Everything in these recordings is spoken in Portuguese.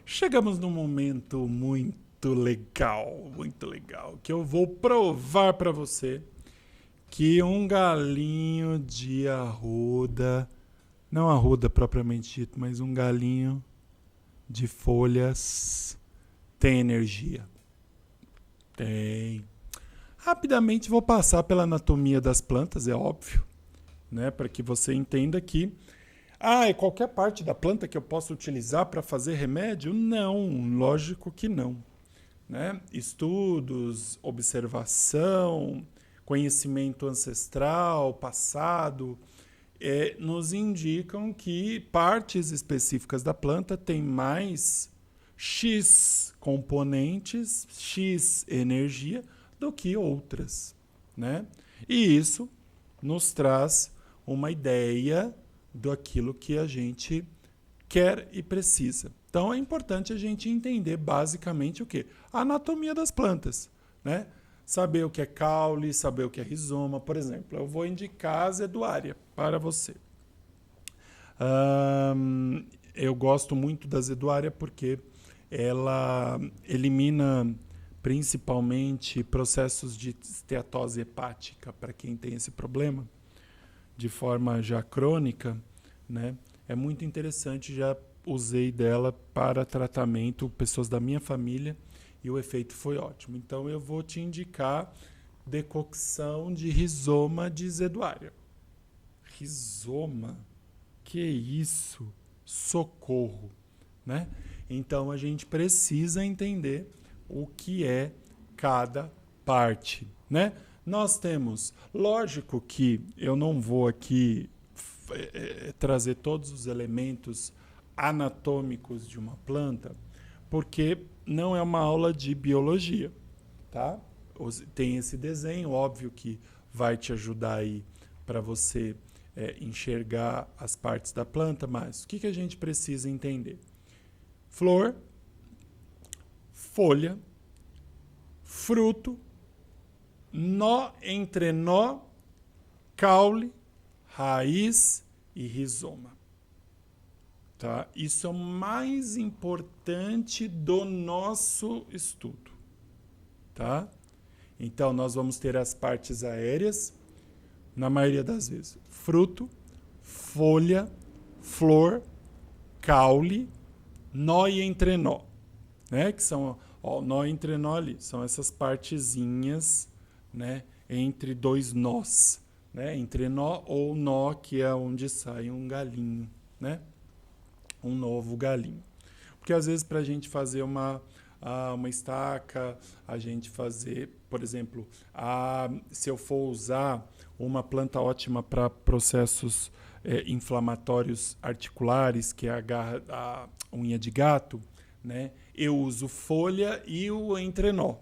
Chegamos num momento muito legal, que eu vou provar para você que um galinho de arruda, não arruda propriamente dito, mas um galinho de folhas tem energia. Tem. Rapidamente vou passar pela anatomia das plantas, é óbvio, né, para que você entenda que é qualquer parte da planta que eu possa utilizar para fazer remédio? Não, lógico que não. Né? Estudos, observação, conhecimento ancestral, passado, nos indicam que partes específicas da planta têm mais X componentes, X energia do que outras. Né? E isso nos traz uma ideia daquilo que a gente quer e precisa. Então é importante a gente entender basicamente o quê? A anatomia das plantas, né? Saber o que é caule, saber o que é rizoma, por exemplo. Eu vou indicar a azeduária para você. Eu gosto muito da azeduária porque ela elimina principalmente processos de esteatose hepática para quem tem esse problema de forma já crônica, né? É muito interessante, já usei dela para tratamento, pessoas da minha família, e o efeito foi ótimo. Então eu vou te indicar decocção de rizoma de zeduária. Rizoma? Que isso? Socorro, né? Então a gente precisa entender o que é cada parte, né? Nós temos, lógico que eu não vou aqui trazer todos os elementos anatômicos de uma planta, porque não é uma aula de biologia, tá? Tem esse desenho, óbvio que vai te ajudar aí para você enxergar as partes da planta, mas o que a gente precisa entender? Flor, folha, fruto, nó, entrenó, caule, raiz e rizoma. Tá? Isso é o mais importante do nosso estudo. Tá? Então, nós vamos ter as partes aéreas, na maioria das vezes. Fruto, folha, flor, caule, nó e entrenó. Né? Que são, nó e entrenó ali. São essas partezinhas, né, entre dois nós. Né? Entrenó ou nó, que é onde sai um galinho. Né? Um novo galinho. Porque às vezes para a gente fazer uma estaca, a gente fazer, por exemplo, se eu for usar uma planta ótima para processos inflamatórios articulares, que é a unha de gato, né? Eu uso folha e o entrenó,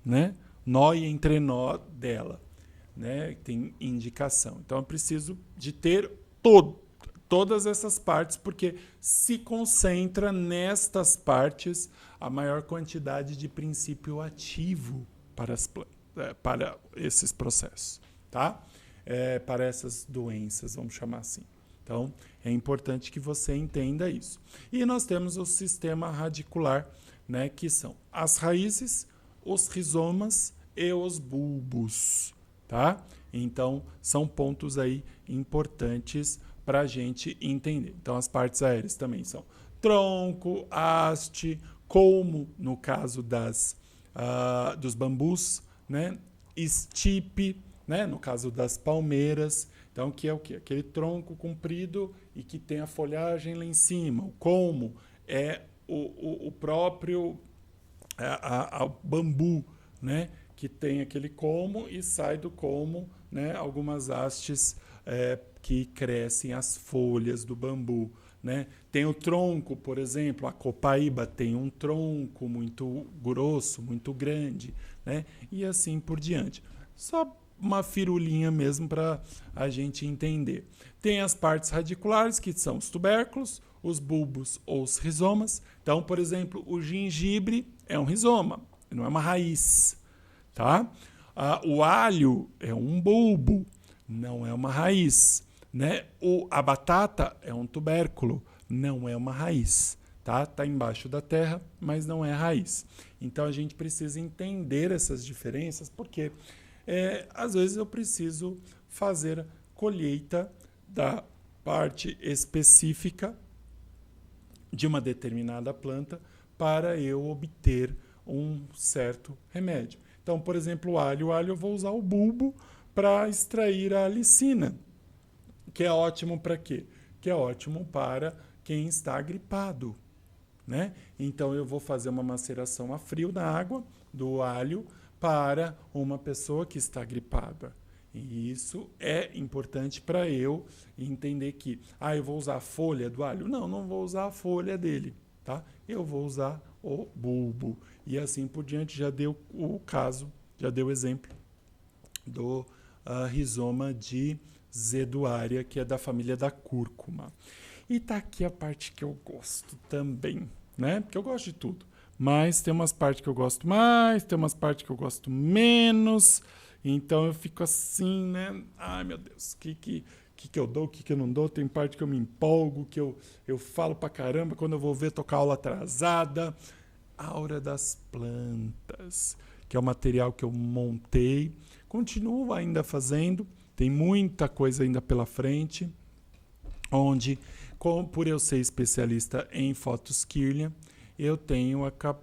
né? Nó e entrenó dela, né? Tem indicação. Então eu preciso de ter todas essas partes, porque se concentra nestas partes a maior quantidade de princípio ativo para esses processos, tá? Para essas doenças, vamos chamar assim. Então, é importante que você entenda isso. E nós temos o sistema radicular, né, que são as raízes, os rizomas e os bulbos, tá? Então, são pontos aí importantes para a gente entender. Então, as partes aéreas também são tronco, haste, colmo, no caso dos bambus, né? Estipe, né? No caso das palmeiras. Então, que é o quê? Aquele tronco comprido e que tem a folhagem lá em cima. O colmo é o próprio bambu, né? Que tem aquele colmo e sai do colmo, né? Algumas hastes que crescem as folhas do bambu. Né? Tem o tronco, por exemplo, a copaíba tem um tronco muito grosso, muito grande, né? E assim por diante. Só uma firulinha mesmo para a gente entender. Tem as partes radiculares, que são os tubérculos, os bulbos ou os rizomas. Então, por exemplo, o gengibre é um rizoma, não é uma raiz. Tá? O alho é um bulbo, não é uma raiz. Né? A batata é um tubérculo, não é uma raiz. tá? Tá embaixo da terra, mas não é raiz. Então a gente precisa entender essas diferenças, porque às vezes eu preciso fazer colheita da parte específica de uma determinada planta para eu obter um certo remédio. Então, por exemplo, o alho eu vou usar o bulbo para extrair a alicina, que é ótimo para quê? Que é ótimo para quem está gripado, né? Então eu vou fazer uma maceração a frio na água do alho para uma pessoa que está gripada. E isso é importante para eu entender que, eu vou usar a folha do alho? Não, não vou usar a folha dele, tá? Eu vou usar o bulbo. E assim por diante, já deu o caso, já deu o exemplo do rizoma de zeduária, que é da família da cúrcuma. E tá aqui a parte que eu gosto também, né? Porque eu gosto de tudo. Mas tem umas partes que eu gosto mais, tem umas partes que eu gosto menos. Então eu fico assim, né? Ai, meu Deus, o que eu dou, o que eu não dou? Tem parte que eu me empolgo, que eu falo pra caramba, quando eu vou ver tocar aula atrasada. Aura das plantas, que é o material que eu montei. Continuo ainda fazendo, tem muita coisa ainda pela frente, onde, por eu ser especialista em Photoscirlia, eu tenho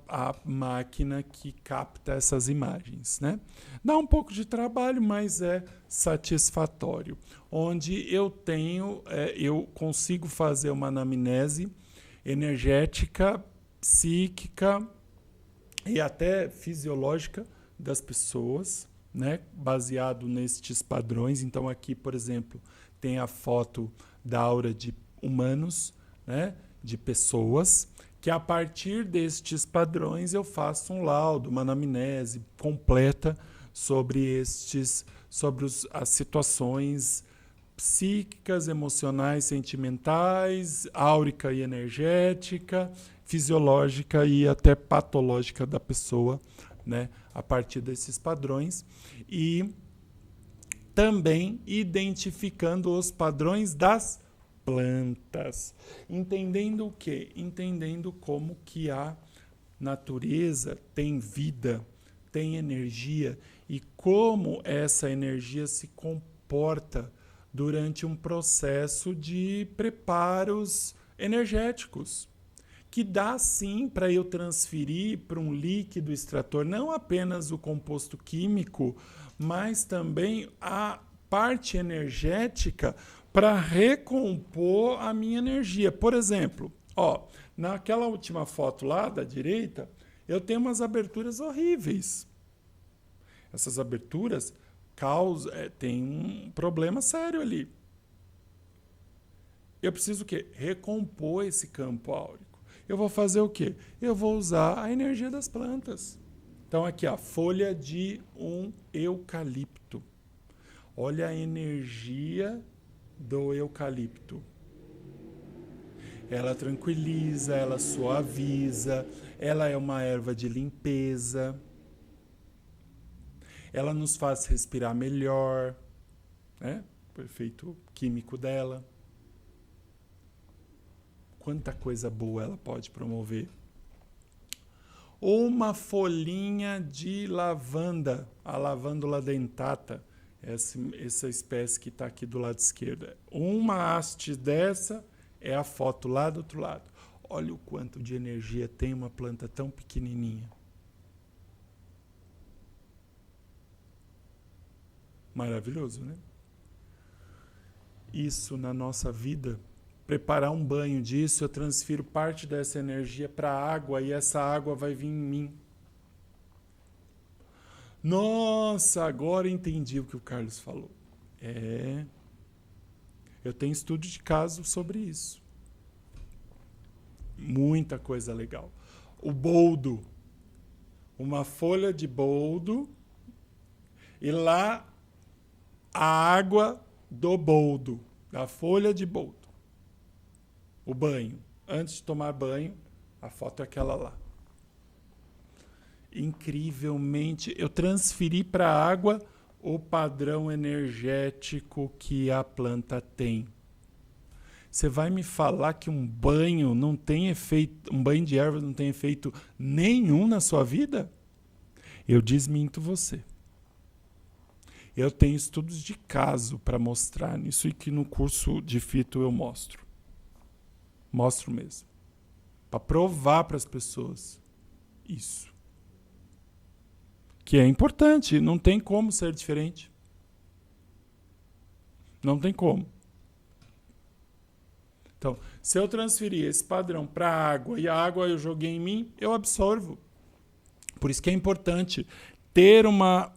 a máquina que capta essas imagens, né? Dá um pouco de trabalho, mas é satisfatório. Onde eu consigo fazer uma anamnese energética, psíquica e até fisiológica das pessoas, né? Baseado nestes padrões. Então aqui, por exemplo, tem a foto da aura de humanos, né? De pessoas, que a partir destes padrões eu faço um laudo, uma anamnese completa sobre as situações psíquicas, emocionais, sentimentais, áurica e energética, fisiológica e até patológica da pessoa, né, a partir desses padrões, e também identificando os padrões das plantas. Entendendo o quê? Entendendo como que a natureza tem vida, tem energia e como essa energia se comporta durante um processo de preparos energéticos, que dá sim para eu transferir para um líquido extrator não apenas o composto químico, mas também a parte energética para recompor a minha energia. Por exemplo, naquela última foto lá da direita, eu tenho umas aberturas horríveis. Essas aberturas tem um problema sério ali. Eu preciso o quê? Recompor esse campo áurico. Eu vou fazer o quê? Eu vou usar a energia das plantas. Então aqui, a folha de um eucalipto. Olha a energia do eucalipto. Ela tranquiliza, ela suaviza, ela é uma erva de limpeza. Ela nos faz respirar melhor, né? O efeito químico dela. Quanta coisa boa ela pode promover. Uma folhinha de lavanda, a lavandula dentata, essa espécie que está aqui do lado esquerdo. Uma haste dessa é a foto lá do outro lado. Olha o quanto de energia tem uma planta tão pequenininha. Maravilhoso, né? Isso na nossa vida, preparar um banho disso, eu transfiro parte dessa energia para a água e essa água vai vir em mim. Nossa, agora entendi o que o Carlos falou. Eu tenho estudo de caso sobre isso. Muita coisa legal. O boldo. Uma folha de boldo e lá a água do boldo, da folha de boldo. O banho. Antes de tomar banho, a foto é aquela lá. Incrivelmente, eu transferi para a água o padrão energético que a planta tem. Você vai me falar que um banho não tem efeito, um banho de ervas não tem efeito nenhum na sua vida? Eu desminto você. Eu tenho estudos de caso para mostrar nisso e que no curso de fito eu mostro. Mostro mesmo. Para provar para as pessoas isso. Que é importante, não tem como ser diferente. Não tem como. Então, se eu transferir esse padrão para a água e a água eu joguei em mim, eu absorvo. Por isso que é importante ter uma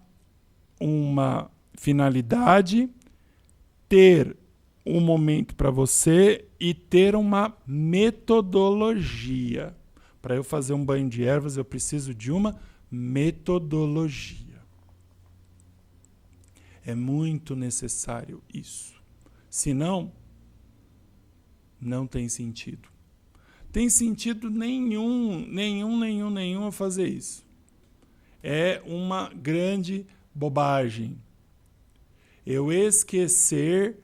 finalidade, ter um momento para você e ter uma metodologia. Para eu fazer um banho de ervas, eu preciso de uma metodologia. É muito necessário isso. Senão, não tem sentido. Tem sentido nenhum eu fazer isso. É uma grande bobagem. Eu esquecer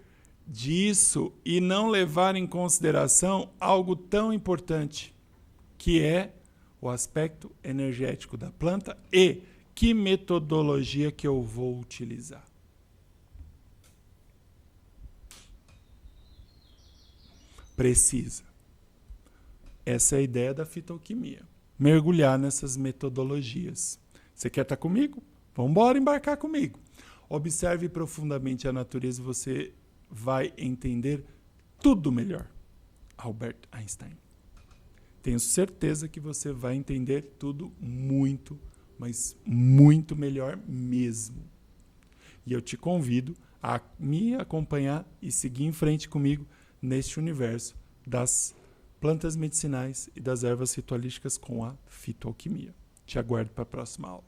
disso e não levar em consideração algo tão importante, que é o aspecto energético da planta e que metodologia que eu vou utilizar. Precisa. Essa é a ideia da fitoalquimia. Mergulhar nessas metodologias. Você quer estar comigo? Vamos embora embarcar comigo. Observe profundamente a natureza e você vai entender tudo melhor. Albert Einstein. Tenho certeza que você vai entender tudo muito, mas muito melhor mesmo. E eu te convido a me acompanhar e seguir em frente comigo neste universo das plantas medicinais e das ervas ritualísticas com a fitoalquimia. Te aguardo para a próxima aula.